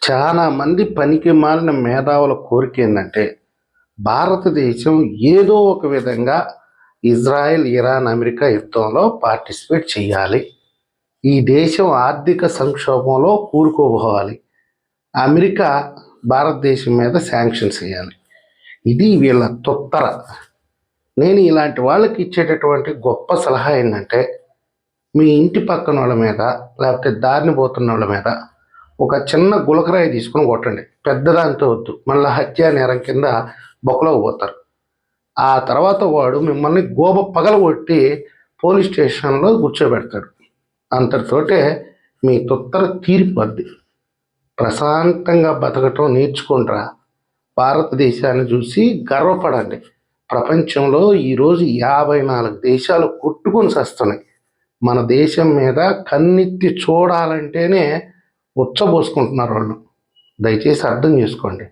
చాలా మంది పనికి మాలిన మేధావుల కోరిక ఏంటంటే భారతదేశం ఏదో ఒక విధంగా ఇజ్రాయెల్, ఇరాన్, అమెరికా యుద్ధంలో పార్టిసిపేట్ చేయాలి. ఈ దేశం ఆర్థిక సంక్షోభంలో కూరుకుపోవాలి. అమెరికా భారతదేశం మీద శాంక్షన్స్ వేయాలి. ఇది వీళ్ళ తొత్తర. నేను ఇలాంటి వాళ్ళకి ఇచ్చేటటువంటి గొప్ప సలహా ఏంటంటే, మీ ఇంటి పక్కన వాళ్ళ మీద లేకపోతే దారిని పోతున్న వాళ్ళ మీద ఒక చిన్న గులకరాయి తీసుకుని కొట్టండి. పెద్దదాంతో వద్దు, మళ్ళీ హత్యా నేరం కింద బొక్కలోకి పోతారు. ఆ తర్వాత వాడు మిమ్మల్ని గోబ పగలగొట్టి పోలీస్ స్టేషన్లో కూర్చోబెడతాడు. అంతటితోటే మీ తొత్తర తీరిపోద్ది. ప్రశాంతంగా బతకటం నేర్చుకుంటారా. భారతదేశాన్ని చూసి గర్వపడండి. ప్రపంచంలో ఈరోజు 54 దేశాలు కొట్టుకొని వస్తున్నాయి. మన దేశం మీద కన్నెత్తి చూడాలంటేనే ఉచ్చబోసుకుంటున్నారు వాళ్ళు. దయచేసి అర్థం చేసుకోండి.